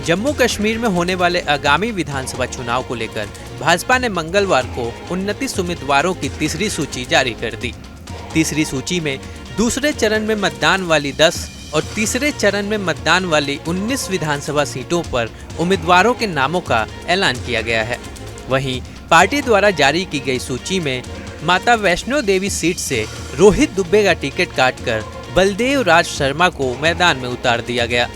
जम्मू कश्मीर में होने वाले आगामी विधानसभा चुनाव को लेकर भाजपा ने मंगलवार को 29 उम्मीदवारों की तीसरी सूची जारी कर दी। तीसरी सूची में दूसरे चरण में मतदान वाली 10 और तीसरे चरण में मतदान वाली 19 विधानसभा सीटों पर उम्मीदवारों के नामों का ऐलान किया गया है। वहीं पार्टी द्वारा जारी की गई सूची में माता वैष्णो देवी सीट से रोहित दुबे का टिकट काटकर बलदेव राज शर्मा को मैदान में उतार दिया गया,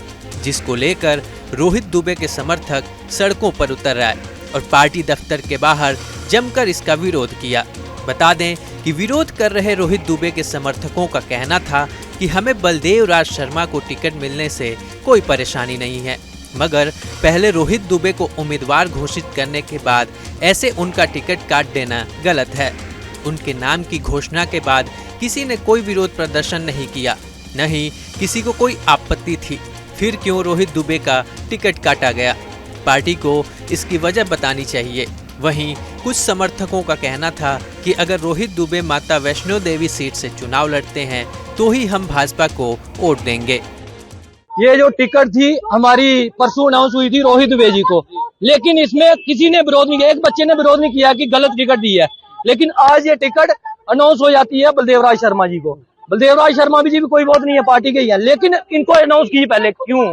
जिसको लेकर रोहित दुबे के समर्थक सड़कों पर उतर आए और पार्टी दफ्तर के बाहर जमकर इसका विरोध किया। बता दें कि विरोध कर रहे रोहित दुबे के समर्थकों का कहना था कि हमें बलदेव राज शर्मा को टिकट मिलने से कोई परेशानी नहीं है, मगर पहले रोहित दुबे को उम्मीदवार घोषित करने के बाद ऐसे उनका टिकट काट देना गलत है। उनके नाम की घोषणा के बाद किसी ने कोई विरोध प्रदर्शन नहीं किया, न ही किसी को कोई आपत्ति थी, फिर क्यों रोहित दुबे का टिकट काटा गया? पार्टी को इसकी वजह बतानी चाहिए। वहीं कुछ समर्थकों का कहना था कि अगर रोहित दुबे माता वैष्णो देवी सीट से चुनाव लड़ते हैं तो ही हम भाजपा को वोट देंगे। ये जो टिकट थी हमारी परसों अनाउंस हुई थी रोहित दुबे जी को, लेकिन इसमें किसी ने विरोध नहीं किया। एक बच्चे ने विरोध नहीं किया कि गलत टिकट दी है, लेकिन आज ये टिकट अनाउंस हो जाती है बलदेव राज शर्मा जी को। बलदेव राज शर्मा जी भी कोई वोट नहीं है, पार्टी के ही है, लेकिन इनको अनाउंस की पहले क्यों,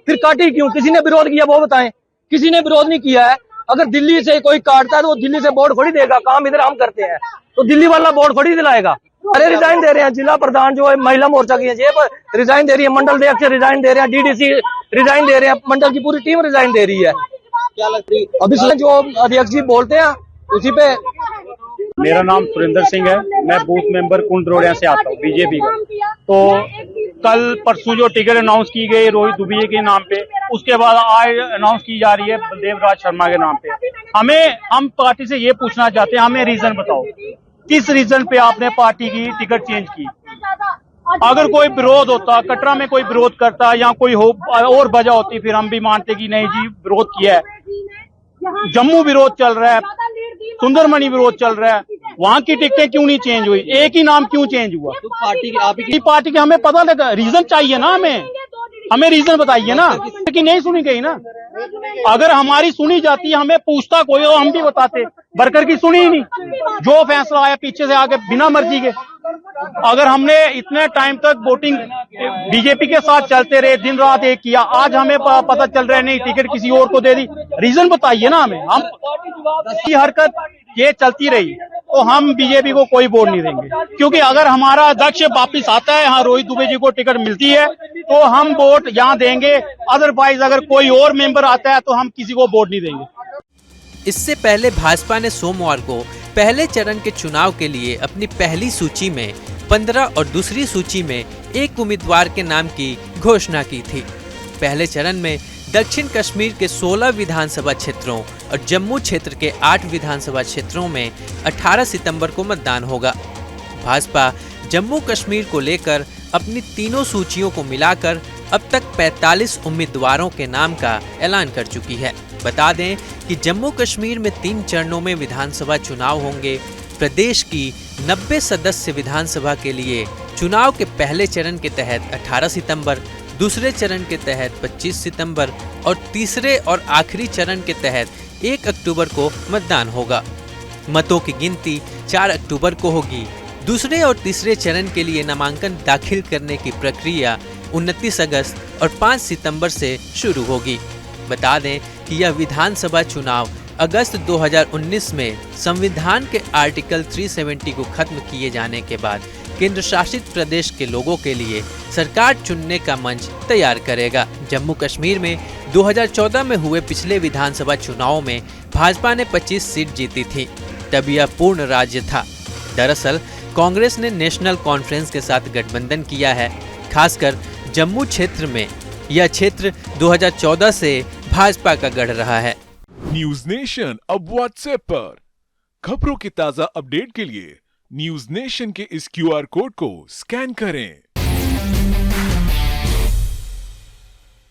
फिर काटी क्यों? किसी ने विरोध किया वो बताएं। किसी ने विरोध नहीं किया है। अगर दिल्ली से कोई काटता है तो वो दिल्ली से वोट थोड़ी देगा, काम इधर हम करते हैं, तो दिल्ली वाला वोट थोड़ी दिलाएगा। अरे रिजाइन दे रहे हैं, जिला प्रधान जो है महिला मोर्चा की है रिजाइन दे रही है, मंडल अध्यक्ष रिजाइन दे रहे हैं, डीडीसी रिजाइन दे रहे हैं, मंडल की पूरी टीम रिजाइन दे रही है। क्या लगती है अभी जो अध्यक्ष जी बोलते हैं उसी पे। मेरा नाम सुरेंद्र सिंह है, मैं बूथ मेंबर कुंडरोड़िया से आता हूँ बीजेपी का। तो कल परसों जो टिकट अनाउंस की गई रोहित दुबे के नाम पे, उसके बाद आज अनाउंस की जा रही है बलदेव राज शर्मा के नाम पे। हम पार्टी से ये पूछना चाहते हैं, हमें रीजन बताओ, किस रीजन पे आपने पार्टी की टिकट चेंज की? अगर कोई विरोध होता, कटरा में कोई विरोध करता या कोई और वजह होती, फिर हम भी मानते कि नहीं जी विरोध किया है। जम्मू विरोध चल रहा है, सुंदरमणि विरोध चल रहा है, वहाँ की टिकटें क्यों नहीं चेंज हुई? एक ही नाम क्यों चेंज हुआ? तो पार्टी की हमें पता लगा, रीजन चाहिए ना, हमें रीजन बताइए ना कि नहीं सुनी गई ना। अगर हमारी सुनी जाती, हमें पूछता कोई तो हम भी बताते। वर्कर की सुनी ही नहीं, जो फैसला आया पीछे से आके बिना मर्जी के। अगर हमने इतने टाइम तक वोटिंग बीजेपी के साथ चलते रहे, दिन रात एक किया, आज हमें पता चल रहा है नहीं टिकट किसी और को दे दी, रीजन बताइए ना हमें। हम ये हरकत ये चलती रही तो हम बीजेपी को कोई वोट नहीं देंगे, क्योंकि अगर हमारा अध्यक्ष वापिस आता है, यहाँ रोहित दुबे जी को टिकट मिलती है तो हम वोट यहाँ देंगे। अदरवाइज अगर कोई और मेंबर आता है तो हम किसी को वोट नहीं देंगे। इससे पहले भाजपा ने सोमवार को पहले चरण के चुनाव के लिए अपनी पहली सूची में 15 और दूसरी सूची में 1 उम्मीदवार के नाम की घोषणा की थी। पहले चरण में दक्षिण कश्मीर के 16 विधानसभा क्षेत्रों और जम्मू क्षेत्र के 8 विधानसभा क्षेत्रों में 18 सितंबर को मतदान होगा। भाजपा जम्मू कश्मीर को लेकर अपनी तीनों सूचियों को मिलाकर अब तक 45 उम्मीदवारों के नाम का ऐलान कर चुकी है। बता दें कि जम्मू कश्मीर में 3 चरणों में विधानसभा चुनाव होंगे। प्रदेश की 90 सदस्य विधानसभा के लिए चुनाव के पहले चरण के तहत 18 सितंबर, दूसरे चरण के तहत 25 सितंबर और तीसरे और आखिरी चरण के तहत 1 अक्टूबर को मतदान होगा। मतों की गिनती 4 अक्टूबर को होगी। दूसरे और तीसरे चरण के लिए नामांकन दाखिल करने की प्रक्रिया 29 अगस्त और 5 सितंबर से शुरू होगी। बता दें कि यह विधानसभा चुनाव अगस्त 2019 में संविधान के आर्टिकल 370 को खत्म किए जाने के बाद केंद्र शासित प्रदेश के लोगों के लिए सरकार चुनने का मंच तैयार करेगा। जम्मू कश्मीर में 2014 में हुए पिछले विधानसभा चुनावों में भाजपा ने 25 सीट जीती थी, तब यह पूर्ण राज्य था। दरअसल कांग्रेस ने नेशनल कॉन्फ्रेंस के साथ गठबंधन किया है। खासकर जम्मू क्षेत्र में यह क्षेत्र 2014 से भाजपा का गढ़ रहा है। न्यूज नेशन अब व्हाट्सएप पर खबरों की ताजा अपडेट के लिए न्यूज नेशन के इस QR कोड को स्कैन करें।